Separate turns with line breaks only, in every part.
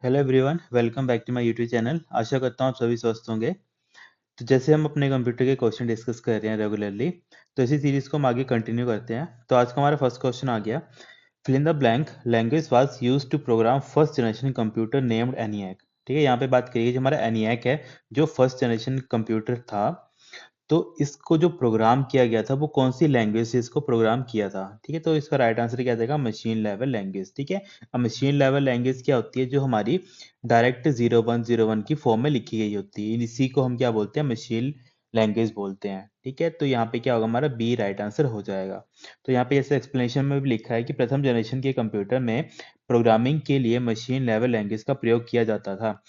Hello everyone, welcome back to my YouTube channel. आशा करता हूँ आप सभी स्वस्थ होंगे। तो जैसे हम अपने कंप्यूटर के क्वेश्चन डिस्कस कर रहे हैं रेगुलरली, तो इसी सीरीज को हम आगे कंटिन्यू करते हैं। तो आज का हमारा फर्स्ट क्वेश्चन आ गया। Fill in the blank language was used to program first generation computer named ENIAC. ठीक है, यहाँ पे बात करिए जो हमारा एनियाक है, जो फर्स्ट जनरेशन कंप्यूटर था, तो इसको जो प्रोग्राम किया गया था वो कौन सी लैंग्वेज से इसको प्रोग्राम किया था। ठीक है, तो इसका राइट आंसर क्या देगा? Machine level language. ठीक है, अब मशीन लेवल लैंग्वेज क्या होती है? जो हमारी डायरेक्ट 0101 की फॉर्म में लिखी गई होती है, इसी को हम क्या बोलते हैं? मशीन लैंग्वेज बोलते हैं। ठीक है, तो यहाँ पे क्या होगा? हमारा बी राइट आंसर हो जाएगा। तो यहाँ पे ऐसे एक्सप्लेनेशन में भी लिखा है कि प्रथम जनरेशन के कंप्यूटर में प्रोग्रामिंग के लिए मशीन लेवल लैंग्वेज का प्रयोग किया जाता था।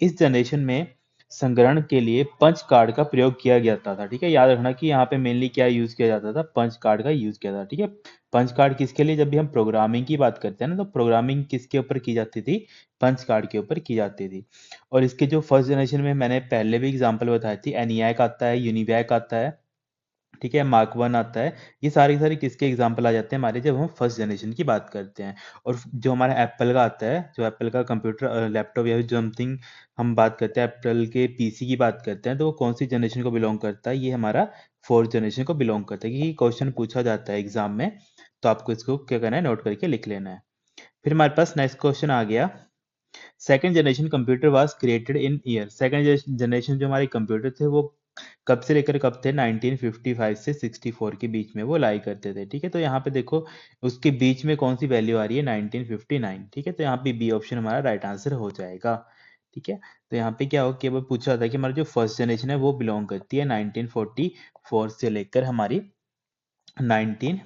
इस जनरेशन में संग्रहण के लिए पंच कार्ड का प्रयोग किया जाता था। ठीक है, याद रखना कि यहाँ पे मेनली क्या यूज किया जाता था? पंच कार्ड का यूज किया था। ठीक है, पंच कार्ड किसके लिए? जब भी हम प्रोग्रामिंग की बात करते हैं ना, तो प्रोग्रामिंग किसके ऊपर की जाती थी? पंच कार्ड के ऊपर की जाती थी। और इसके जो फर्स्ट जनरेशन में मैंने पहले भी एग्जांपल बताई थी, एनियाक आता है, यूनिवैक आता है, ठीक है, मार्क वन आता है। ये सारी सारी किसके एग्जाम्पल आ जाते हैं हमारे, जब हम फर्स्ट जनरेशन की बात करते हैं। और जो हमारा एप्पल का आता है, जो एप्पल का कंप्यूटर लैपटॉप या फिर समथिंग हम बात करते हैं, एप्पल के पीसी की बात करते हैं, तो वो कौन सी जनरेशन को बिलोंग करता है? ये हमारा फोर्थ जनरेशन को बिलोंग करता है। क्योंकि क्वेश्चन पूछा जाता है एग्जाम में, तो आपको इसको क्या करना है? नोट करके लिख लेना है। फिर हमारे पास नेक्स्ट क्वेश्चन आ गया। Second generation computer was created in year. Second generation जो हमारे कंप्यूटर थे वो कब से लेकर कब थे? 1955 से 64 के बीच में वो लाई करते थे। ठीक है, तो यहाँ पे देखो उसके बीच में कौन सी वैल्यू आ रही है? 1959। ठीक है, तो यहाँ पे बी ऑप्शन हमारा राइट आंसर हो जाएगा। ठीक है, तो यहाँ पे क्या हो कि वो पूछा होता है कि हमारा जो फर्स्ट जनरेशन है वो बिलोंग करती है 1944 से लेकर हमारी 19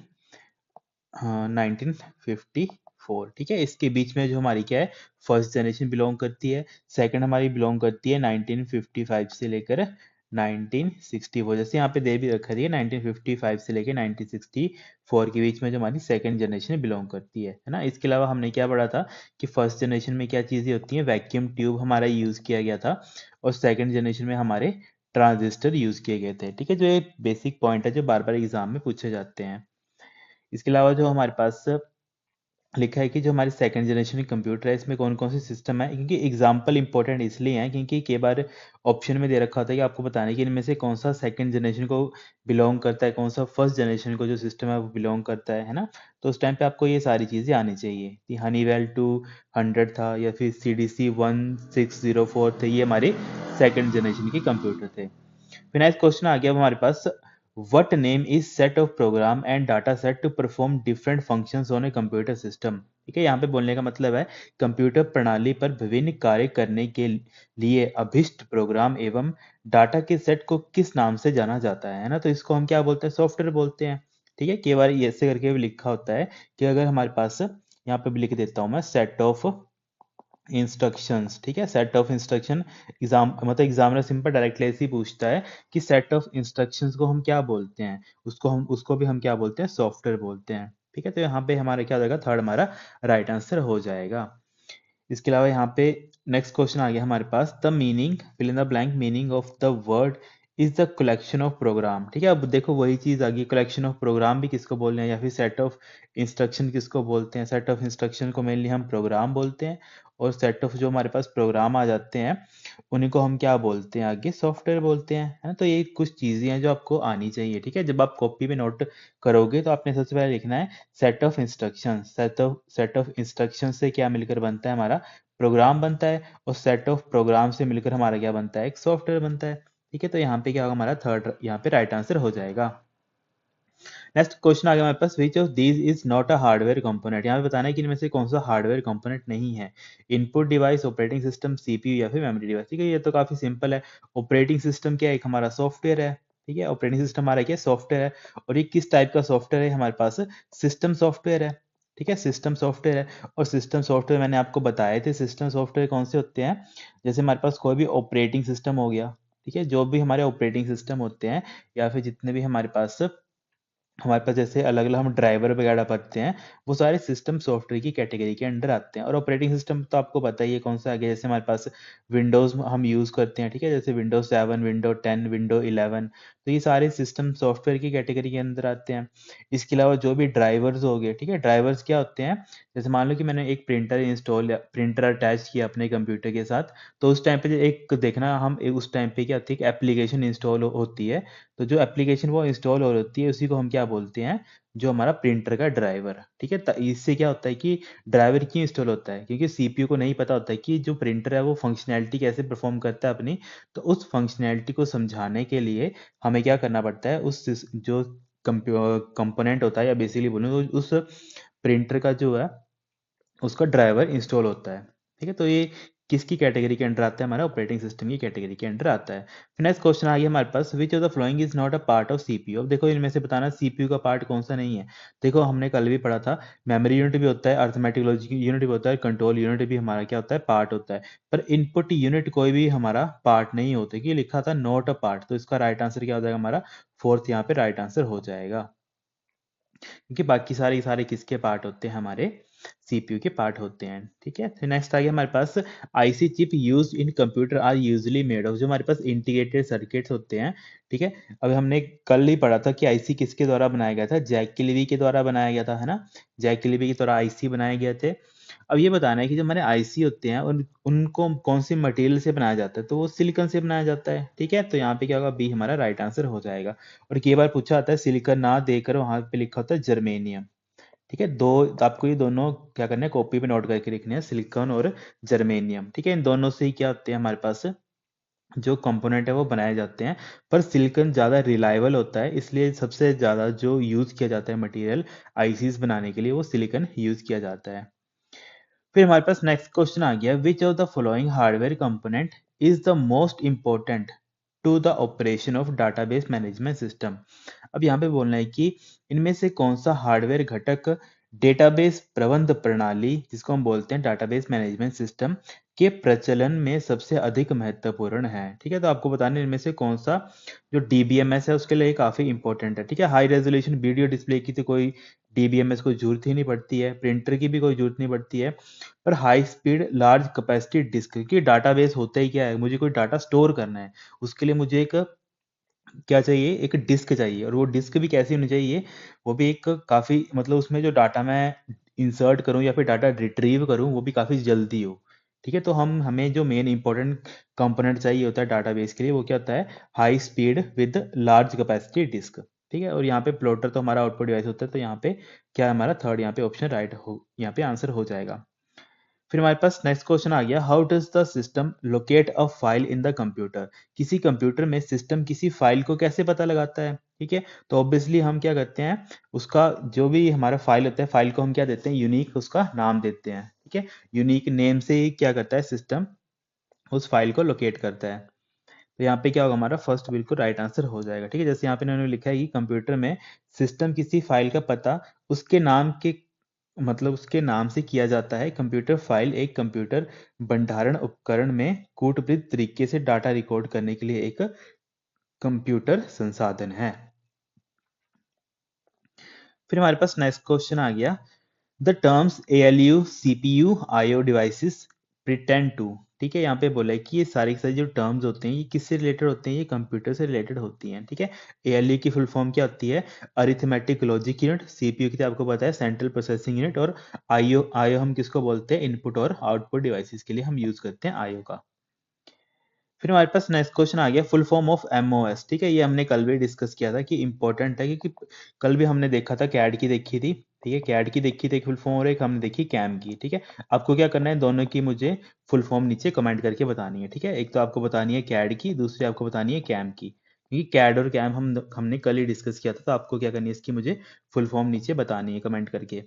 1954। ठीक है, इसके बीच में जो हमारी क्या है? फर्स्ट जनरेशन बिलोंग करती है। सेकंड हमारी बिलोंग करती है 1955 से लेकर 1964। जैसे यहाँ पे दे भी रखा है 1955 से लेकर 1964 के बीच में जो हमारी सेकंड जनरेशन बिलोंग करती है ना। इसके अलावा हमने क्या पढ़ा था कि फर्स्ट जनरेशन में क्या चीजें होती हैं? वैक्यूम ट्यूब हमारा यूज किया गया था, और सेकंड जनरेशन में हमारे ट्रांजिस्टर यूज किए गए थे। ठीक है, जो एक बेसिक पॉइंट है जो बार बार एग्जाम में पूछे जाते हैं। इसके अलावा जो हमारे पास लिखा है कि जो हमारी सेकंड जनरेशन की कंप्यूटर है, इसमें कौन कौन से सिस्टम है। क्योंकि एग्जाम्पल इंपॉर्टेंट इसलिए है क्योंकि कई बार ऑप्शन में दे रखा होता है कि आपको बताने कि इनमें से कौन सा सेकंड जनरेशन को बिलोंग करता है, कौन सा फर्स्ट जनरेशन को जो सिस्टम है वो बिलोंग करता है ना। तो उस टाइम पे आपको ये सारी चीजें आनी चाहिए कि हनीवेल 200 था या फिर CDC 1604 थे, ये हमारे सेकंड जनरेशन के कंप्यूटर थे। फिर नेक्स्ट क्वेश्चन आ गया अब हमारे पास। What name is set of program and data set to perform different functions on a computer system. ठीक है, यहाँ पे बोलने का मतलब है कंप्यूटर प्रणाली पर विभिन्न कार्य करने के लिए अभिष्ट प्रोग्राम एवं डाटा के सेट को किस नाम से जाना जाता है ना। तो इसको हम क्या बोलते हैं? सॉफ्टवेयर बोलते हैं। ठीक है, कई बार ऐसे करके भी लिखा होता है कि अगर हमारे पास, यहाँ पे भी लिख देता हूं मैं, सेट ऑफ इंस्ट्रक्शंस। ठीक है, सेट ऑफ इंस्ट्रक्शन, एग्जाम मतलब एग्जामिनर सिंपल डायरेक्टली ऐसे ही पूछता है कि सेट ऑफ इंस्ट्रक्शंस को हम क्या बोलते हैं? उसको भी हम क्या बोलते हैं? सॉफ्टवेयर बोलते हैं। ठीक है, तो यहाँ पे हमारा क्या हो जाएगा? थर्ड हमारा राइट आंसर हो जाएगा। इसके अलावा यहाँ पे नेक्स्ट क्वेश्चन आ गया हमारे पास। The meaning, fill in the blank, meaning of the word is the collection of program. ठीक है, अब देखो वही चीज आ गई, कलेक्शन ऑफ प्रोग्राम भी किसको बोलते हैं, या फिर सेट ऑफ इंस्ट्रक्शन किसको बोलते हैं? सेट ऑफ इंस्ट्रक्शन को मेनली हम प्रोग्राम बोलते हैं, और सेट ऑफ जो हमारे पास प्रोग्राम आ जाते हैं उन्हीं को हम क्या बोलते हैं? आगे सॉफ्टवेयर बोलते हैं, है ना। तो ये कुछ चीजें हैं जो आपको आनी चाहिए। ठीक है, जब आप कॉपी में नोट करोगे तो आपने सबसे पहले लिखना है set of instruction. Set of instruction से क्या मिलकर बनता है? हमारा प्रोग्राम बनता है, और सेट ऑफ प्रोग्राम से मिलकर हमारा क्या बनता है? एक सॉफ्टवेयर बनता है। ठीक है, तो यहाँ पे क्या होगा? हमारा थर्ड यहाँ पे राइट आंसर हो जाएगा। नेक्स्ट क्वेश्चन आ गया हमारे पास। Which of these is not a hardware component. यहाँ पे बताना है कि इनमें से कौन सा हार्डवेयर कंपोनेंट नहीं है। Input device, operating system, CPU या फिर मेमोरी डिवाइस। ठीक है, ये तो काफी सिंपल है। ऑपरेटिंग सिस्टम क्या है? एक हमारा सॉफ्टवेयर है। ठीक है, ऑपरेटिंग सिस्टम हमारा क्या? सॉफ्टवेयर है। और ये किस टाइप का सॉफ्टवेयर है? हमारे पास सिस्टम सॉफ्टवेयर है। ठीक है, सिस्टम सॉफ्टवेयर है। और सिस्टम सॉफ्टवेयर मैंने आपको बताए थे, सिस्टम सॉफ्टवेयर कौन से होते हैं? जैसे हमारे पास कोई भी ऑपरेटिंग सिस्टम हो गया, ठीक है, जो भी हमारे ऑपरेटिंग सिस्टम होते हैं, या फिर जितने भी हमारे पास हमारे पास जैसे अलग अलग हम ड्राइवर वगैरह पढ़ते हैं, वो सारे सिस्टम सॉफ्टवेयर की कैटेगरी के अंडर आते हैं। और ऑपरेटिंग सिस्टम तो आपको पता ही है कौन सा आ गया, जैसे हमारे पास विंडोज़ हम यूज़ करते हैं, ठीक है, जैसे विंडोज 7, विंडो 10, विंडो 11, तो ये सारे सिस्टम सॉफ्टवेयर की कैटेगरी के अंदर आते हैं। इसके अलावा जो भी ड्राइवर्स हो गए, ठीक है, ड्राइवर्स क्या होते हैं, जैसे मान लो कि मैंने एक प्रिंटर इंस्टॉल या प्रिंटर अटैच किया अपने कंप्यूटर के साथ, तो उस टाइम पे एक देखना हम उस टाइम पे क्या होती है, एप्लीकेशन इंस्टॉल होती है। तो जो एप्लीकेशन वो इंस्टॉल हो होती है, उसी को हम क्या बोलते हैं, जो हमारा प्रिंटर का ड्राइवर, ठीक है। इससे क्या होता है कि ड्राइवर क्यों इंस्टॉल होता है, क्योंकि सीपीयू को नहीं पता होता है कि जो प्रिंटर है वो फंक्शनैलिटी कैसे परफॉर्म करता है अपनी। तो उस फंक्शनैलिटी को समझाने के लिए हमें क्या करना पड़ता है, जो कंपोनेंट होता है, या बेसिकली बोलूँ तो उस प्रिंटर का जो है उसका ड्राइवर इंस्टॉल होता है, ठीक है। तो ये किसकी कैटेगरी के अंडर आता है, हमारा ऑपरेटिंग सिस्टम की कैटेगरी के अंडर आता है। फिर नेक्स्ट क्वेश्चन आ गया हमारे पास, which of the following is not a part of CPU. अब देखो इनमें से बताना सीपीयू का पार्ट कौन सा नहीं है। देखो हमने कल भी पढ़ा था, मेमोरी यूनिट भी होता है, अर्थमेटिक लॉजिक यूनिट भी होता है, कंट्रोल यूनिट भी हमारा क्या होता है, पार्ट होता है। पर इनपुट यूनिट कोई भी हमारा पार्ट नहीं होता, कि लिखा था नॉट अ पार्ट, तो इसका राइट आंसर क्या हो जाएगा, हमारा फोर्थ यहाँ पे राइट आंसर हो जाएगा। क्योंकि बाकी सारे सारे किसके पार्ट होते हैं, हमारे सीपीयू के पार्ट होते हैं, ठीक है। फिर नेक्स्ट आ गया हमारे पास, IC chip used in computer are usually made of. जो हमारे पास इंटीग्रेटेड सर्किट्स होते हैं, ठीक है। अभी हमने कल ही पढ़ा था कि आईसी किसके द्वारा बनाया गया था, जैक किलवी के द्वारा बनाया गया था, है ना। जैक किलवी के द्वारा आईसी बनाए गए थे। अब ये बताना है कि जो हमारे आईसी होते हैं उनको कौन सी मटेरियल से बनाया जाता है, तो वो सिलिकॉन से बनाया जाता है, ठीक है। तो यहाँ पे क्या होगा, बी हमारा राइट आंसर हो जाएगा। और कई बार पूछा आता है सिलिकॉन ना देकर वहां पे लिखा होता है जर्मेनियम, ठीक है। तो आपको ये दोनों क्या करना है, कॉपी पे नोट करके लिखने हैं, सिलिकॉन और जर्मेनियम, ठीक है। इन दोनों से ही क्या होते हैं हमारे पास, जो कंपोनेंट है वो बनाए जाते हैं। पर सिलिकॉन ज़्यादा रिलायबल होता है, इसलिए सबसे ज़्यादा जो यूज़ किया जाता है मटेरियल आईसीज बनाने के लिए, वो सिलिकॉन यूज़ किया जाता है। फिर हमारे पास नेक्स्ट क्वेश्चन आ गया, which of the following hardware component is the most important to the operation of database management system. अब यहाँ पे बोलना है कि इनमें से कौन सा हार्डवेयर घटक डेटाबेस प्रबंध प्रणाली, जिसको हम बोलते हैं डाटाबेस मैनेजमेंट सिस्टम, के प्रचलन में सबसे अधिक महत्वपूर्ण है, ठीक है। तो आपको बताने इनमें से कौन सा जो डीबीएमएस है उसके लिए काफी इंपॉर्टेंट है, ठीक है। हाई रेजोल्यूशन वीडियो डिस्प्ले की तो कोई डीबीएमएस को जरूरत ही नहीं पड़ती है, प्रिंटर की भी कोई जरूरत नहीं पड़ती है। पर high speed large capacity disk की डाटाबेस होता ही क्या है, मुझे कोई डाटा स्टोर करना है, उसके लिए मुझे एक क्या चाहिए, एक डिस्क चाहिए। और वो डिस्क भी कैसी होनी चाहिए, वो भी एक काफी मतलब उसमें जो डाटा मैं इंसर्ट करूं या फिर डाटा रिट्रीव करूं वो भी काफी जल्दी हो, ठीक है। तो हमें जो मेन इंपॉर्टेंट कंपोनेंट चाहिए होता है डाटाबेस के लिए, वो क्या होता है, high speed with large capacity disk, ठीक है। और यहाँ पे प्लॉटर तो हमारा आउटपुट डिवाइस होता है, तो यहाँ पे क्या है, हमारा थर्ड यहाँ पे ऑप्शन राइट हो, यहाँ पे आंसर हो जाएगा। फिर हमारे पास नेक्स्ट क्वेश्चन आ गया, how does the system locate a file in the computer. किसी कंप्यूटर में सिस्टम किसी फाइल को कैसे पता लगाता है, ठीक है। तो ऑब्वियसली हम क्या करते हैं, उसका जो भी हमारा फाइल होता है, फाइल को हम क्या देते हैं, यूनिक उसका नाम देते हैं, ठीक है। यूनिक नेम से ही क्या करता है सिस्टम, उस फाइल को लोकेट करता है। तो यहाँ पे क्या होगा, हमारा फर्स्ट बिल्कुल राइट आंसर हो जाएगा, ठीक है। जैसे यहाँ पे इन्होंने लिखा है कि कंप्यूटर में सिस्टम किसी फाइल का पता उसके नाम के मतलब उसके नाम से किया जाता है। कंप्यूटर फाइल एक कंप्यूटर भंडारण उपकरण में कूटप्रति तरीके से डाटा रिकॉर्ड करने के लिए एक कंप्यूटर संसाधन है। फिर हमारे पास नेक्स्ट क्वेश्चन आ गया, the terms ALU CPU IO devices pretend to, ठीक है। यहाँ पे बोला है कि ये सारी की सारी जो टर्म्स होते हैं ये किससे रिलेटेड होते हैं, ये कंप्यूटर से रिलेटेड होती हैं, ठीक है। एएलयू की फुल फॉर्म क्या होती है, अरिथमेटिक लॉजिक यूनिट। सीपीयू की तो आपको पता है सेंट्रल प्रोसेसिंग यूनिट। और आईओ आईओ हम किसको बोलते हैं, इनपुट और आउटपुट डिवाइसेस के लिए हम यूज करते हैं आईओ का। फिर हमारे पास नेक्स्ट क्वेश्चन आ गया, फुल फॉर्म ऑफ एमओएस, ठीक है। ये हमने कल भी डिस्कस किया था कि इंपॉर्टेंट है, क्योंकि कल भी हमने देखा था कैड की देखी थी, ठीक है। कैड की देखी थी एक फुल फॉर्म, और एक हमने देखी कैम की, ठीक है। आपको क्या करना है, दोनों की मुझे फुल फॉर्म नीचे कमेंट करके बतानी है, ठीक है। एक तो आपको बतानी है कैड की, दूसरी आपको बतानी है कैम की, क्योंकि कैड और कैम हमने कल ही डिस्कस किया था। तो आपको क्या करनी है, इसकी मुझे फुल फॉर्म नीचे बतानी है कमेंट करके।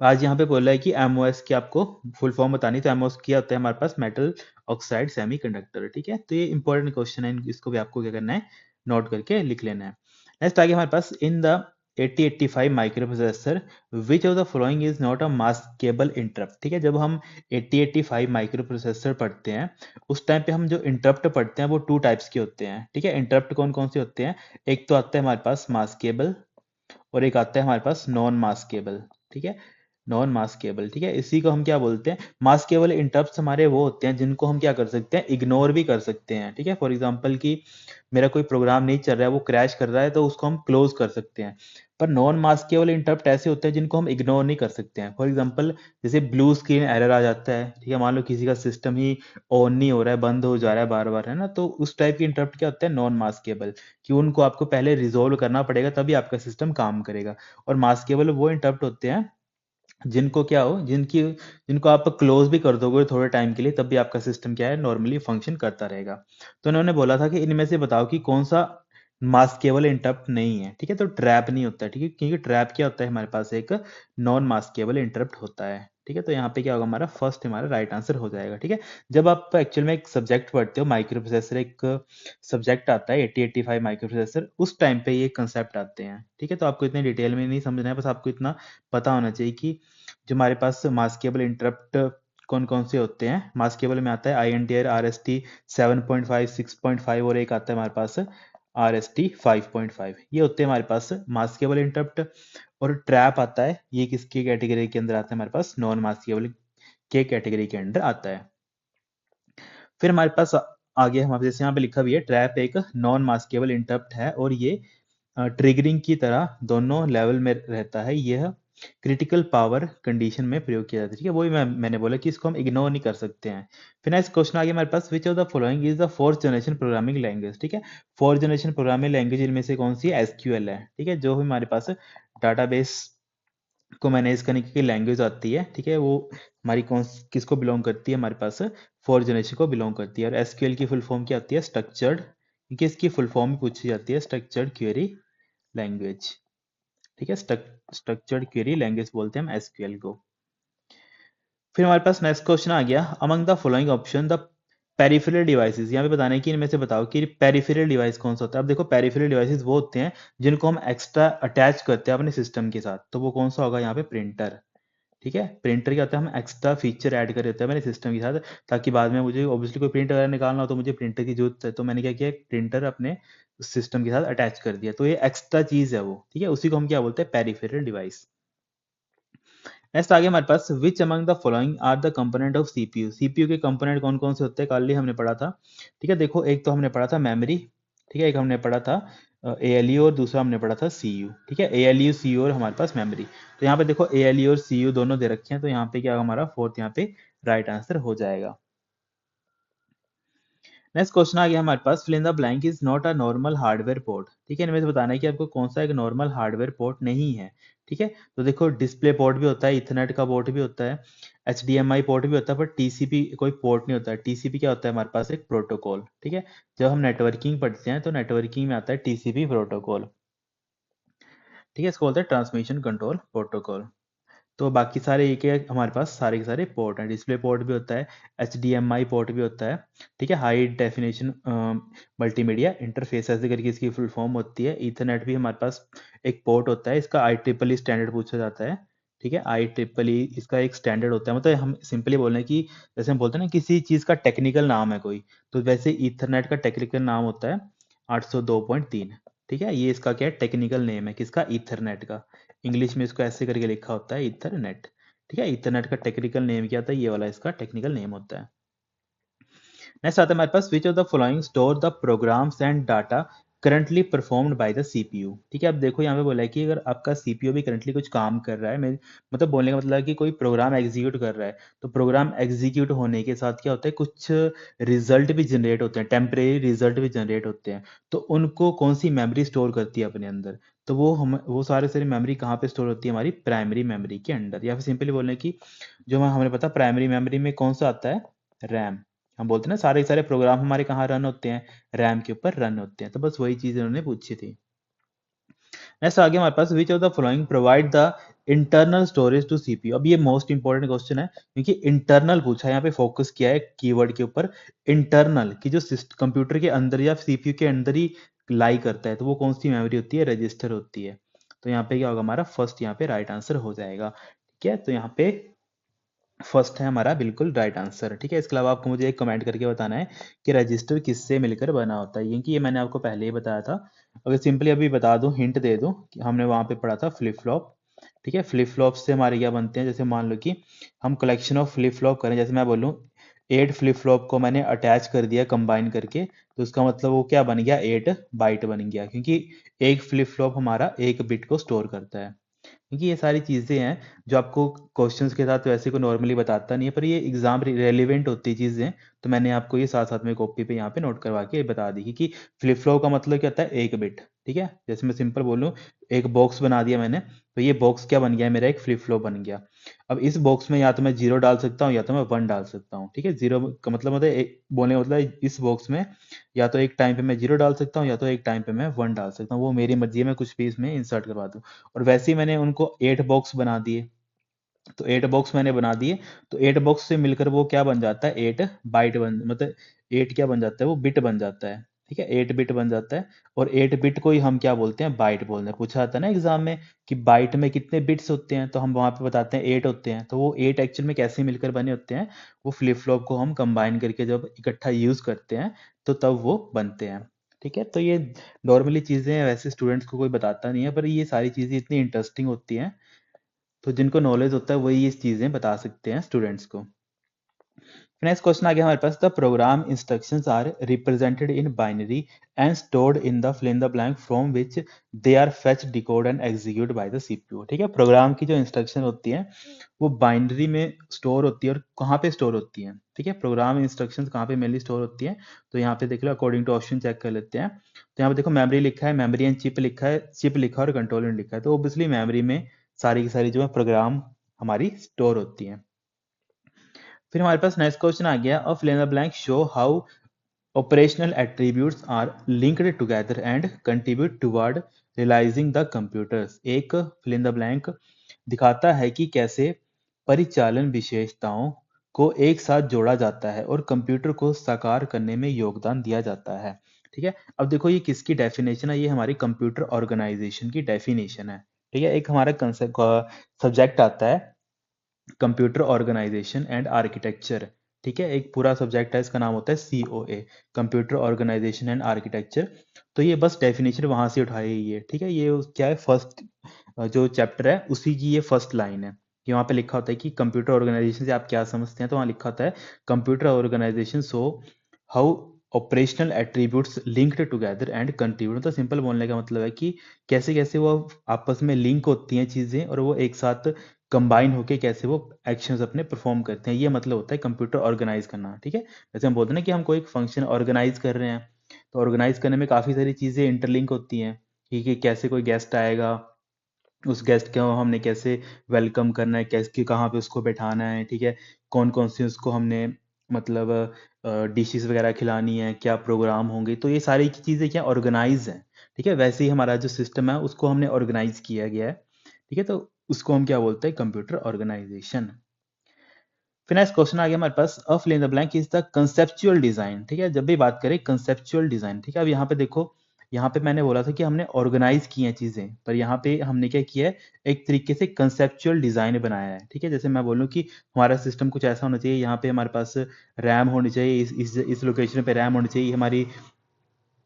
आज यहाँ पे बोला है कि एमओएस की आपको फुल फॉर्म बतानी, तो एमओएस क्या होता है हमारे पास, मेटल ऑक्साइड सेमीकंडक्टर, ठीक है। तो ये इंपॉर्टेंट क्वेश्चन है, इसको भी आपको क्या करना है, नोट करके लिख लेना है। नेक्स्ट आगे हमारे पास, in the 8085 microprocessor which of the following is not a maskable interrupt, ठीक है। जब हम 8085 माइक्रो प्रोसेसर पढ़ते हैं, उस टाइम पे हम जो इंटरप्ट पढ़ते हैं वो टू टाइप्स के होते हैं, ठीक है। इंटरप्ट कौन कौन से होते हैं, एक तो आता है हमारे पास मास्केबल, और एक आता है हमारे पास नॉन मास्केबल। ठीक है, नॉन मास्केबल। ठीक है, इसी को हम क्या बोलते हैं, मास्केबल इंटरप्ट्स हमारे वो होते हैं जिनको हम क्या कर सकते हैं, इग्नोर भी कर सकते हैं। ठीक है, फॉर एग्जांपल कि मेरा कोई प्रोग्राम नहीं चल रहा है, वो क्रैश कर रहा है, तो उसको हम क्लोज कर सकते हैं। पर नॉन मास्केबल इंटरप्ट ऐसे होते हैं जिनको हम इग्नोर नहीं कर सकते हैं। फॉर एग्जांपल जैसे ब्लू स्क्रीन एरर आ जाता है, ठीक है, मान लो किसी का सिस्टम ही ऑन नहीं हो रहा है, बंद हो जा रहा है बार बार, है ना, तो उस टाइप के इंटरप्ट क्या होता है, नॉन मास्केबल, कि उनको आपको पहले रिजोल्व करना पड़ेगा तभी आपका सिस्टम काम करेगा। और मास्केबल वो इंटरप्ट होते हैं जिनको क्या हो, जिनको आप क्लोज भी कर दोगे थोड़े टाइम के लिए, तब भी आपका सिस्टम क्या है, नॉर्मली फंक्शन करता रहेगा। तो उन्होंने बोला था कि इनमें से बताओ कि कौन सा मास्केबल इंटरप्ट नहीं है। ठीक है, तो ट्रैप नहीं होता है। ठीक है, क्योंकि ट्रैप क्या होता है, हमारे पास एक नॉन मास्केबल इंटरप्ट होता है। ठीक है, तो यहाँ पे क्या होगा, हमारा फर्स्ट हमारा राइट आंसर हो जाएगा। ठीक है, जब आप एक्चुअल में एक सब्जेक्ट पढ़ते हो, माइक्रो प्रोसेसर एक सब्जेक्ट आता है 8085 माइक्रो प्रोसेसर, उस टाइम पे ये कंसेप्ट आते हैं। ठीक है, तो आपको इतने डिटेल में नहीं समझना है, बस आपको इतना पता होना चाहिए कि जो हमारे पास मास्केबल इंटरप्ट कौन कौन से होते हैं। मास्केबल में आता है I N T R, R S T 7.5, 6.5, और एक आता है हमारे पास आर एस टी 5.5। ये होते हैं हमारे पास मास्केबल इंटरप्ट। और ट्रैप आता है, ये किसकी कैटेगरी के अंदर आता है, हमारे पास नॉन मास्केबल के कैटेगरी के अंदर आता है। फिर हमारे पास आगे हमारे जैसे यहाँ पे लिखा भी है, ट्रैप एक नॉन मास्केबल इंटरप्ट है और ये ट्रिगरिंग की तरह दोनों लेवल में रहता है। यह क्रिटिकल पावर कंडीशन में प्रयोग किया जाता है। ठीक है, वही मैंने बोला कि इसको हम इग्नोर नहीं कर सकते हैं। फिर नेक्स्ट क्वेश्चन आ गया हमारे पास, which of the following is the fourth generation programming language. ठीक है, फोर्थ जनरेशन प्रोग्रामिंग लैंग्वेज इनमें से कौन सी है, एसक्यूएल है। ठीक है, जो हमारे पास डाटाबेस को मैनेज करने की लैंग्वेज आती है। ठीक है, वो हमारी कौन किसको बिलोंग करती है, हमारे पास फोर्थ जनरेशन को बिलोंग करती है। और एसक्यूएल की फुल फॉर्म क्या आती है, स्ट्रक्चर्ड, क्योंकि इसकी फुल फॉर्म भी पूछी जाती है, स्ट्रक्चर्ड क्वेरी लैंग्वेज। ठीक है, स्ट्रक्चर्ड क्वेरी लैंग्वेज बोलते हैं हम एसक्यूएल को। फिर हमारे पास नेक्स्ट क्वेश्चन आ गया, among the following option the peripheral devices. यहाँ पे बताना है कि इनमें से बताओ कि पेरिफेरल डिवाइस कौन सा होता है। अब देखो, पेरिफेरल डिवाइसेस वो होते हैं जिनको हम एक्स्ट्रा अटैच करते हैं अपने सिस्टम के साथ, तो वो कौन सा होगा, यहाँ पे प्रिंटर। ठीक है, प्रिंटर क्या होता है, हम एक्स्ट्रा फीचर ऐड कर देते हैं मेरे सिस्टम के साथ, ताकि बाद में मुझे ऑब्वियसली कोई प्रिंट वगैरह निकालना हो तो मुझे प्रिंटर की जरूरत है, तो मैंने क्या किया, प्रिंटर अपने सिस्टम के साथ अटैच कर दिया, तो ये एक्स्ट्रा चीज है वो। ठीक है, उसी को हम क्या बोलते हैं, पेरिफेरल डिवाइस। नेक्स्ट आगे हमारे पास, which among the following are the component of CPU. CPU के कंपोनेंट कौन कौन से होते हैं, कल ही हमने पढ़ा था। ठीक है, देखो, एक तो हमने पढ़ा था मेमोरी, ठीक है, एक हमने पढ़ा था एएलयू, और दूसरा हमने पढ़ा था सीयू। ठीक है, एएलयू सीयू और हमारे पास मेमोरी। तो यहाँ पे देखो, एएलयू और सीयू दोनों दे रखे हैं, तो यहाँ पे क्या हमारा फोर्थ यहाँ पे राइट आंसर हो जाएगा। नेक्स्ट क्वेश्चन आ गया हमारे पास, fill in the blank is not a normal hardware port. ठीक है, इनमें से बताना है कि आपको कौन सा एक नॉर्मल हार्डवेयर पोर्ट नहीं है। ठीक है, तो देखो, डिस्प्ले पोर्ट भी होता है, इथरनेट का पोर्ट भी होता है, एचडीएमआई पोर्ट भी होता है, पर टीसीपी कोई पोर्ट नहीं होता है। टीसीपी क्या होता है, हमारे पास एक प्रोटोकॉल। ठीक है, जब हम नेटवर्किंग पढ़ते हैं तो नेटवर्किंग में आता है टीसीपी प्रोटोकॉल। ठीक है, इसको बोलते हैं ट्रांसमिशन कंट्रोल प्रोटोकॉल। तो बाकी सारे एक है हमारे पास, सारे के सारे पोर्ट हैं। डिस्प्ले पोर्ट भी होता है, एचडीएमआई पोर्ट भी होता है। ठीक है, हाई डेफिनेशन मल्टीमीडिया इंटरफेस ऐसे करके इसकी फुल फॉर्म होती है। ईथरनेट भी हमारे पास एक पोर्ट होता है, इसका आई ट्रिपल ई स्टैंडर्ड पूछा जाता है। ठीक है, आई ट्रिपल ई इसका एक स्टैंडर्ड होता है, मतलब हम सिंपली बोल रहे हैं कि जैसे हम बोलते हैं ना, किसी चीज़ का टेक्निकल नाम है कोई, तो वैसे ईथरनेट का टेक्निकल नाम होता है 802.3। ठीक है, ये इसका क्या है, टेक्निकल नेम है किसका, ईथरनेट का। इंग्लिश में इसको ऐसे करके लिखा होता है, इथरनेट। ठीक है, इथरनेट का टेक्निकल नेम क्या होता है, ये वाला इसका टेक्निकल नेम होता है। नेक्स्ट आता है हमारे पास, which of the following store the programs and data currently performed by the CPU. ठीक है, अब देखो, यहाँ पे बोला है कि अगर आपका सीपीयू भी करंटली कुछ काम कर रहा है, मतलब बोलने का मतलब है कि कोई प्रोग्राम एग्जीक्यूट कर रहा है, तो प्रोग्राम एग्जीक्यूट होने के साथ क्या होता है, कुछ रिजल्ट भी जनरेट होते हैं, टेम्परेरी रिजल्ट भी जनरेट होते हैं, तो उनको कौन सी मेमोरी स्टोर करती है अपने अंदर, तो वो सारे सारी मेमोरी कहाँ पे स्टोर होती है, हमारी प्राइमरी मेमोरी के अंदर। या फिर सिंपली बोलने की, जो हमें पता प्राइमरी मेमोरी में कौन सा आता है, रैम। हम बोलते हैं ना, सारे के सारे प्रोग्राम हमारे कहाँ रन होते हैं, रैम के ऊपर रन होते हैं, तो बस वही चीज इन्होंने पूछी थी। नेक्स्ट आगे हमारे पास, which of the following provide the internal storage to CPU. अब ये मोस्ट इंपॉर्टेंट क्वेश्चन है, क्योंकि इंटरनल पूछा है, यहाँ पे फोकस किया है कीवर्ड के ऊपर, इंटरनल की जो कंप्यूटर के अंदर या सीपीयू के अंदर ही लाई करता है, तो वो कौन सी मेमोरी होती है, रजिस्टर होती है। तो यहाँ पे क्या होगा, हमारा फर्स्ट यहाँ पे राइट आंसर हो जाएगा। ठीक है, तो यहाँ पे फर्स्ट है हमारा बिल्कुल राइट आंसर। ठीक है, इसके अलावा आपको मुझे एक कमेंट करके बताना है कि रजिस्टर किससे मिलकर बना होता है, क्योंकि ये मैंने आपको पहले ही बताया था। अगर सिंपली अभी बता दूं, हिंट दे दूं कि हमने वहां पे पढ़ा था फ्लिप फ्लॉप। ठीक है, फ्लिप फ्लॉप से हमारे क्या बनते हैं, जैसे मान लो कि हम कलेक्शन ऑफ फ्लिप फ्लॉप करें, जैसे मैं बोलूँ 8 फ्लिप फ्लॉप को मैंने अटैच कर दिया कंबाइन करके, तो उसका मतलब वो क्या बन गया, 8 बाइट बन गया, क्योंकि एक फ्लिप फ्लॉप हमारा एक बिट को स्टोर करता है। क्योंकि ये सारी चीज़ें हैं जो आपको क्वेश्चंस के साथ वैसे को नॉर्मली बताता नहीं है, पर ये एग्जाम रेलिवेंट होती चीज़ें, तो मैंने आपको ये साथ साथ में कॉपी पे यहाँ पे नोट करवा के बता दी कि फ्लिप फ्लॉप का मतलब क्या होता है, एक बिट। ठीक है, जैसे मैं सिंपल बोलूँ, एक बॉक्स बना दिया मैंने, तो ये बॉक्स क्या बन गया, मेरा एक फ्लिप फ्लॉप बन गया। अब इस बॉक्स में या तो मैं जीरो डाल सकता हूँ या तो मैं वन डाल सकता हूँ। ठीक है, जीरो का मतलब होता है बोलने का मतलब इस बॉक्स में या तो एक टाइम पे मैं जीरो डाल सकता हूँ या तो एक टाइम पे मैं वन डाल सकता हूँ, वो मेरी मर्जी है, मैं कुछ भी इसमें इंसर्ट करवा दूँ। और वैसे ही मैंने उनको 8 बॉक्स बना दिए, तो 8 बॉक्स मैंने बना दिए, तो 8 बॉक्स से मिलकर वो क्या बन जाता है, 8 बाइट बन, मतलब 8 क्या बन जाता है, वो बिट बन जाता है। ठीक है, 8 बिट बन जाता है, और 8 बिट को ही हम क्या बोलते हैं, बाइट बोलते हैं। पूछा जाता है ना एग्जाम में कि बाइट में कितने बिट्स होते हैं, तो हम वहां पे बताते हैं 8 होते हैं। तो वो 8 एक्चुअल में कैसे मिलकर बने होते हैं, वो फ्लिप फ्लॉप को हम कंबाइन करके जब इकट्ठा यूज करते हैं तो तब वो बनते हैं। ठीक है, तो ये नॉर्मली चीजें वैसे स्टूडेंट्स को कोई बताता नहीं है, पर ये सारी चीजें इतनी इंटरेस्टिंग होती हैं, तो जिनको नॉलेज होता है वही ये चीजें बता सकते हैं स्टूडेंट्स को। नेक्स्ट क्वेश्चन आ गया हमारे पास, the program instructions are represented in binary and stored in the fill in the blank from which they are fetch decode and execute by the CPU. ठीक है, प्रोग्राम की जो इंस्ट्रक्शन होती है वो बाइनरी में स्टोर होती है, और कहाँ पे स्टोर होती है। ठीक है, प्रोग्राम इंस्ट्रक्शंस कहाँ पे मेनली स्टोर होती है, तो यहाँ पे देख लो, अकॉर्डिंग टू ऑप्शन चेक कर लेते हैं। तो यहाँ पे देखो मेमोरी लिखा है, मेमोरी एंड चिप लिखा है, चिप लिखा है और कंट्रोल यूनिट लिखा है, तो ऑब्वियसली मेमोरी में सारी की सारी जो है प्रोग्राम हमारी स्टोर होती है। फिर हमारे पास नेक्स्ट क्वेश्चन आ गया, a fill in the blank show how operational attributes are linked together and contribute toward realizing the computers। एक fill in the blank दिखाता है कि कैसे परिचालन विशेषताओं को एक साथ जोड़ा जाता है और कंप्यूटर को साकार करने में योगदान दिया जाता है। ठीक है, अब देखो ये किसकी डेफिनेशन है, ये हमारी कंप्यूटर ऑर्गेनाइजेशन की डेफिनेशन है। ठीक है, एक हमारा सब्जेक्ट आता है कंप्यूटर ऑर्गेनाइजेशन एंड आर्किटेक्चर। ठीक है, एक पूरा सब्जेक्ट है, इसका नाम होता है COA, computer organisation and architecture. तो ये बस डेफिनेशन वहां से उठाई गई है। ठीक है, ये क्या है, फर्स्ट जो चैप्टर है उसी की ये फर्स्ट लाइन है, कि वहाँ पे लिखा होता है कि कंप्यूटर ऑर्गेनाइजेशन से आप क्या समझते हैं, तो वहाँ लिखा होता है computer organisation so how operational attributes linked together and contribute. तो सिंपल बोलने का मतलब है कि कैसे कैसे वो आपस में लिंक होती हैं चीजें, और वो एक साथ कंबाइन होके कैसे वो एक्शंस अपने परफॉर्म करते हैं, ये मतलब होता है कंप्यूटर ऑर्गेनाइज करना। ठीक है, जैसे हम बोलते हैं ना कि हम कोई एक फंक्शन ऑर्गेनाइज कर रहे हैं, तो ऑर्गेनाइज करने में काफी सारी चीजें इंटरलिंक होती हैं। ठीक है, कैसे कोई गेस्ट आएगा, उस गेस्ट को हमने कैसे वेलकम करना है, कैसे कहाँ पे उसको बैठाना है। ठीक है, कौन कौन सी उसको हमने मतलब डिशेस वगैरह खिलानी है, क्या प्रोग्राम होंगे, तो ये सारी चीज़ें क्या ऑर्गेनाइज हैं। ठीक है, वैसे ही हमारा जो सिस्टम है उसको हमने ऑर्गेनाइज किया गया है। ठीक है, तो उसको हम क्या बोलते हैं, कंप्यूटर ऑर्गेनाइजेशन। फिर नेक्स्ट क्वेश्चन आ गया हमारे पास, a fill in the blank is the conceptual design. ठीक है, जब भी बात करें कंसेप्चुअल डिजाइन, ठीक है, अब यहाँ पे देखो, यहाँ पे मैंने बोला था कि हमने ऑर्गेनाइज की हैं चीजें, पर यहाँ पे हमने क्या किया है, एक तरीके से कंसेप्चुअल डिजाइन बनाया है। ठीक है, जैसे मैं बोलूँ कि हमारा सिस्टम कुछ ऐसा होना चाहिए, यहाँ पे हमारे पास रैम होनी चाहिए, इस लोकेशन पे रैम होनी चाहिए, हमारी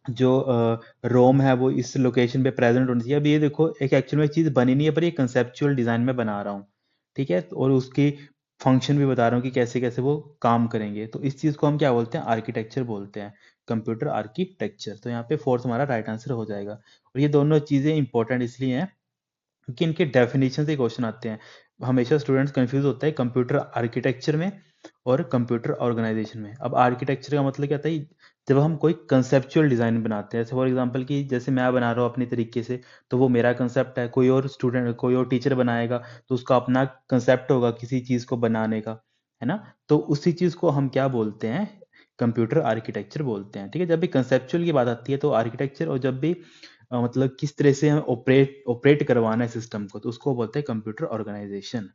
जो रोम है वो इस लोकेशन पे प्रेजेंट होनी चाहिए। अब ये देखो, एक एक्चुअल में चीज़ बनी नहीं है, पर ये कंसेप्चुअल डिज़ाइन में बना रहा हूँ। ठीक है, और उसकी फंक्शन भी बता रहा हूँ कि कैसे कैसे वो काम करेंगे, तो इस चीज़ को हम क्या बोलते हैं, आर्किटेक्चर बोलते हैं, कंप्यूटर आर्किटेक्चर। तो यहाँ पे फोर्थ हमारा राइट आंसर हो जाएगा। और ये दोनों चीज़ें इंपॉर्टेंट इसलिए हैं क्योंकि इनके डेफिनेशन से क्वेश्चन आते हैं। हमेशा स्टूडेंट्स कंफ्यूज होता है कंप्यूटर आर्किटेक्चर में और कंप्यूटर ऑर्गेनाइजेशन में। अब आर्किटेक्चर का मतलब क्या होता है, जब हम कोई कंसेप्चुअल डिजाइन बनाते हैं, जैसे फॉर एग्जांपल कि जैसे मैं बना रहा हूँ अपने तरीके से, तो वो मेरा कंसेप्ट है, कोई और स्टूडेंट कोई और टीचर बनाएगा तो उसका अपना कंसेप्ट होगा किसी चीज को बनाने का, है ना। तो उसी चीज को हम क्या बोलते हैं, कंप्यूटर आर्किटेक्चर बोलते हैं। ठीक है, जब भी कंसेप्चुअल की बात आती है तो आर्किटेक्चर, और जब भी मतलब किस तरह से हमें ऑपरेट करवाना है सिस्टम को, तो उसको बोलते हैं कंप्यूटर ऑर्गेनाइजेशन।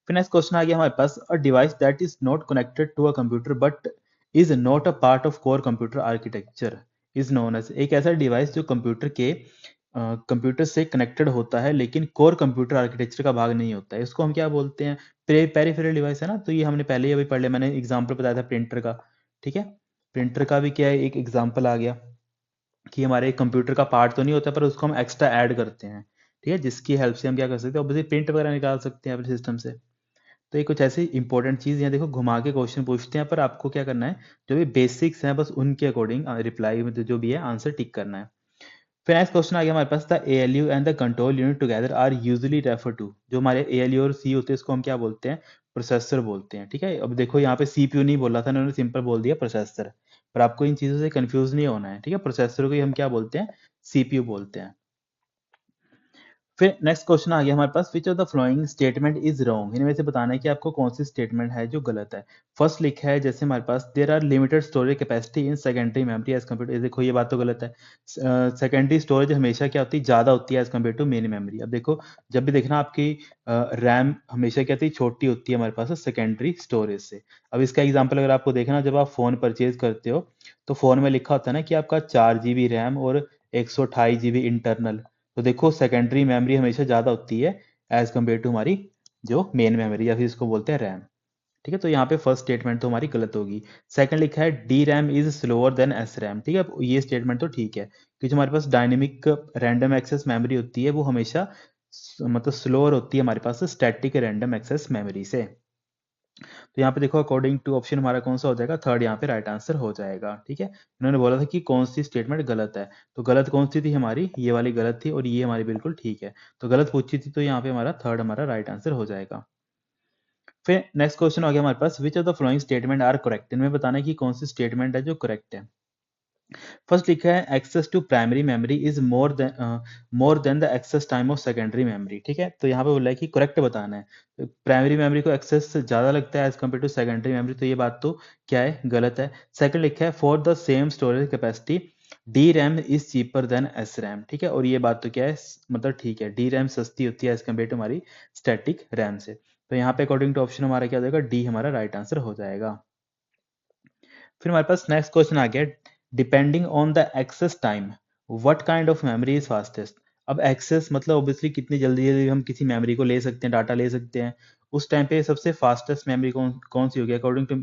फिर नेक्स्ट क्वेश्चन आ गया हमारे पास, a device that is not connected to a computer but is not a part of core computer architecture is known as. एक ऐसा डिवाइस जो कंप्यूटर के कंप्यूटर से कनेक्टेड होता है लेकिन कोर कंप्यूटर आर्किटेक्चर का भाग नहीं होता है। इसको हम क्या बोलते हैं? पेरिफेरल डिवाइस है ना, तो ये हमने पहले ही अभी पढ़ लिया, मैंने एग्जांपल बताया था प्रिंटर का। ठीक है, प्रिंटर का भी क्या है, एक एग्जांपल आ गया कि हमारे कंप्यूटर का पार्ट तो नहीं होता पर उसको हम एक्स्ट्रा ऐड करते हैं। ठीक है, जिसकी हेल्प से हम क्या कर सकते हैं, ऑब्वियसली प्रिंट वगैरह निकाल सकते हैं अपने सिस्टम से। तो ये कुछ ऐसी इंपॉर्टेंट चीज़ यहाँ देखो, घुमा के क्वेश्चन पूछते हैं, पर आपको क्या करना है, जो भी बेसिक्स हैं बस उनके अकॉर्डिंग रिप्लाई में जो भी है आंसर टिक करना है। फिर नेक्स्ट क्वेश्चन आ गया हमारे पास, the ALU and the control unit together are usually refer to. जो हमारे एएलयू और सी होते हैं इसको हम क्या बोलते हैं? प्रोसेसर बोलते हैं। ठीक है, अब देखो यहाँ पे सीपीयू नहीं बोला था, उन्होंने सिंपल बोल दिया प्रोसेसर। पर आपको इन चीज़ों से कंफ्यूज नहीं होना है। ठीक है, प्रोसेसर को ही हम क्या बोलते हैं? सीपीयू बोलते हैं। फिर नेक्स्ट क्वेश्चन आ गया हमारे पास, which of the following statement is wrong. इनमें से बताना है कि आपको कौन सी स्टेटमेंट है जो गलत है। फर्स्ट लिखा है जैसे हमारे पास, there are limited storage capacity in secondary memory as compare to. देखो ये बात तो गलत है। सेकेंडरी स्टोरेज हमेशा क्या होती है? ज़्यादा होती है as compare to main memory. अब देखो, जब भी देखना आपकी रैम हमेशा क्या होती है? छोटी होती है हमारे पास सेकेंडरी स्टोरेज से। अब इसका एग्जाम्पल अगर आपको देखना, जब आप फ़ोन परचेज करते हो तो फ़ोन में लिखा होता है ना कि आपका 4 GB रैम और 128 GB इंटरनल। तो देखो सेकेंडरी मेमोरी हमेशा ज़्यादा होती है एज कम्पेयर टू हमारी जो मेन मेमोरी, या फिर इसको बोलते हैं रैम। ठीक है, तो यहाँ पे फर्स्ट स्टेटमेंट तो हमारी गलत होगी। सेकंड लिखा है D RAM is slower then S RAM. ठीक है, ये स्टेटमेंट तो ठीक है कि जो हमारे पास डायनेमिक रैंडम एक्सेस मेमोरी होती है वो हमेशा मतलब स्लोअर होती है हमारे पास स्टैटिक रैंडम एक्सेस मेमोरी से। तो यहाँ पे देखो, अकॉर्डिंग टू ऑप्शन हमारा कौन सा हो जाएगा? थर्ड यहाँ पे राइट आंसर हो जाएगा। ठीक है, उन्होंने बोला था कि कौन सी स्टेटमेंट गलत है, तो गलत कौन सी थी हमारी? ये वाली गलत थी और ये हमारी बिल्कुल ठीक है। तो गलत पूछी थी, तो यहाँ पे हमारा थर्ड हमारा राइट आंसर हो जाएगा। फिर नेक्स्ट क्वेश्चन आ गया हमारे पास, which of the following statement are correct. इनमें बताना है कि कौन सी स्टेटमेंट है जो करेक्ट है। फर्स्ट लिखा है access to primary memory is more than the access time of secondary memory. ठीक है, तो यहाँ पे बोला है कि करेक्ट बताना है। प्राइमरी मेमोरी को एक्सेस ज़्यादा लगता है as compare to secondary memory, तो ये बात तो क्या है? गलत है। सेकंड लिखा है for the same storage capacity D RAM is cheaper than S RAM. ठीक है, और ये बात तो क्या है? मतलब ठीक है, डी रैम सस्ती होती है एज कम्पेयर टू हमारी स्टैटिक रैम से। तो यहाँ पे अकॉर्डिंग टू ऑप्शन हमारा क्या हो जाएगा? डी हमारा राइट आंसर हो जाएगा। फिर हमारे पास नेक्स्ट क्वेश्चन आ गया, depending on the access time what kind of memory is fastest. अब एक्सेस मतलब ऑब्वियसली कितनी जल्दी जल्दी हम किसी मेमोरी को ले सकते हैं, डाटा ले सकते हैं। उस टाइम पे सबसे फास्टेस्ट मेमोरी कौन सी होगी? According to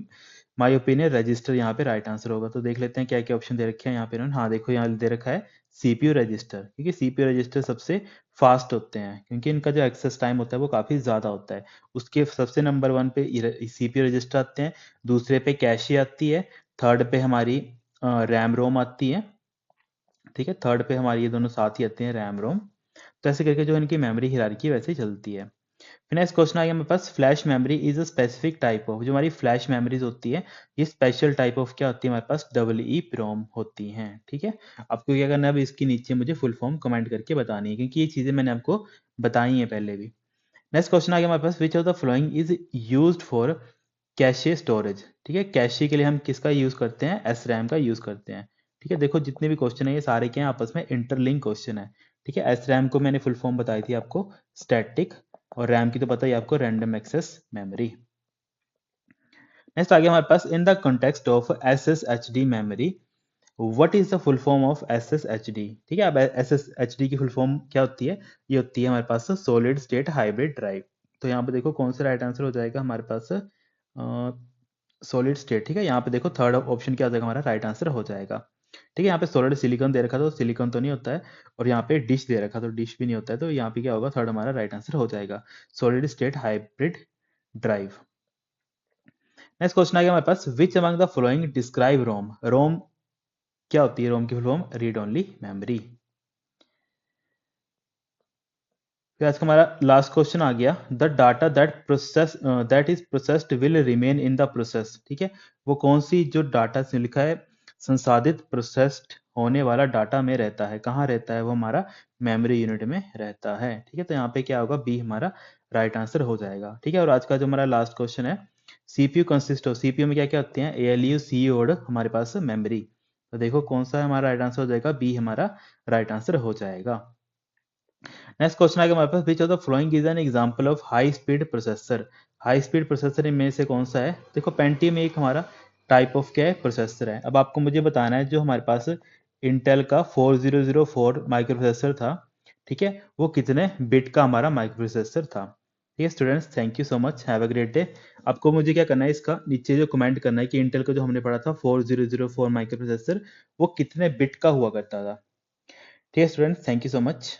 my opinion register यहाँ पे राइट आंसर होगा। तो देख लेते हैं क्या क्या ऑप्शन दे रखे हैं यहाँ पे इन्होंने। हाँ देखो, यहाँ दे रखा है सीपीयू रजिस्टर, क्योंकि सीपीयू रजिस्टर सबसे फास्ट होते हैं क्योंकि इनका जो एक्सेस टाइम होता है वो काफ़ी ज़्यादा होता है। उसके सबसे नंबर 1 पे सीपीयू रजिस्टर आते हैं, दूसरे पे कैशे आती है, थर्ड पे हमारी रैम रोम आती है। ठीक है, थर्ड पे हमारी ये दोनों साथ ही आते हैं, रैम रोम। तो ऐसे करके जो इनकी मेमोरी हिरार्की वैसे ही चलती है। फिर नेक्स्ट क्वेश्चन आ गया मेरे पास, flash memory is a specific type of. जो हमारी फ्लैश मेमोरीज होती है ये स्पेशल टाइप ऑफ क्या होती है हमारे पास? डबल ई प्रोम होती हैं। ठीक है, आपको क्या करना है, अब इसके नीचे मुझे फुल फॉर्म कमेंट करके बतानी है, क्योंकि ये चीज़ें मैंने आपको बताई हैं पहले भी। नेक्स्ट क्वेश्चन आ गया हमारे पास, which of the following is used for cache storage. ठीक है, कैशे के लिए हम किसका यूज करते हैं? एस रैम का यूज करते हैं। ठीक है, देखो जितने भी क्वेश्चन है ये सारे के हैं आपस में इंटरलिंक क्वेश्चन है। ठीक है, एस रैम को मैंने फुल फॉर्म बताई थी आपको, स्टैटिक, और रैम की तो पता ही आपको, रैंडम एक्सेस मेमोरी। नेक्स्ट आ गया हमारे पास, in the context of S S H D memory what is the full form of S S H D. ठीक है, अब एस एस एच डी की फुल फॉर्म क्या होती है? ये होती है हमारे पास सॉलिड स्टेट हाइब्रिड ड्राइव। तो यहाँ पे देखो कौन सा राइट आंसर हो जाएगा हमारे पास? Solid state. ठीक है, यहाँ पे देखो थर्ड ऑप्शन क्या हो जाएगा हमारा? राइट आंसर हो जाएगा। ठीक है, यहाँ पे सॉलिड सिलिकॉन दे रखा, तो सिलिकॉन तो नहीं होता है, और यहाँ पे डिश दे रखा, तो डिश भी नहीं होता है, तो यहाँ पे क्या होगा? थर्ड हमारा राइट आंसर हो जाएगा, solid state hybrid drive. Next question आ गया हमारे पास, which among the following describe ROM. ROM क्या होती है? रोम की full form read only memory. फिर आज का हमारा लास्ट क्वेश्चन आ गया, the data that is processed will remain in the process. ठीक है, वो कौन सी जो डाटा से लिखा है संसाधित प्रोसेस्ड होने वाला डाटा में रहता है, कहाँ रहता है? वो हमारा मेमोरी यूनिट में रहता है। ठीक है, तो यहाँ पे क्या होगा? बी हमारा राइट आंसर हो जाएगा। ठीक है, और आज का जो हमारा लास्ट क्वेश्चन है, सीपीयू कंसिस्ट ऑफ, सीपीयू में क्या क्या होते हैं? एएलयू, सी और हमारे पास मेमोरी। तो देखो कौन सा हमारा राइट आंसर हो जाएगा? बी हमारा राइट आंसर हो जाएगा। नेक्स्ट क्वेश्चन आ गया हमारे पास, which of the following is an example of high speed processor. High speed processor में से कौन सा है? देखो पेंटियम एक हमारा टाइप ऑफ क्या है? प्रोसेसर है। अब आपको मुझे बताना है जो हमारे पास इंटेल का 4004 माइक्रो प्रोसेसर था, ठीक है, वो कितने बिट का हमारा माइक्रो प्रोसेसर था। ठीक है students, thank you so much, have a great day. आपको मुझे क्या करना है, इसका नीचे जो कमेंट करना है कि इंटेल का जो हमने पढ़ा था 4004 माइक्रो प्रोसेसर वो कितने बिट का हुआ करता था। ठीक है students, thank you so much.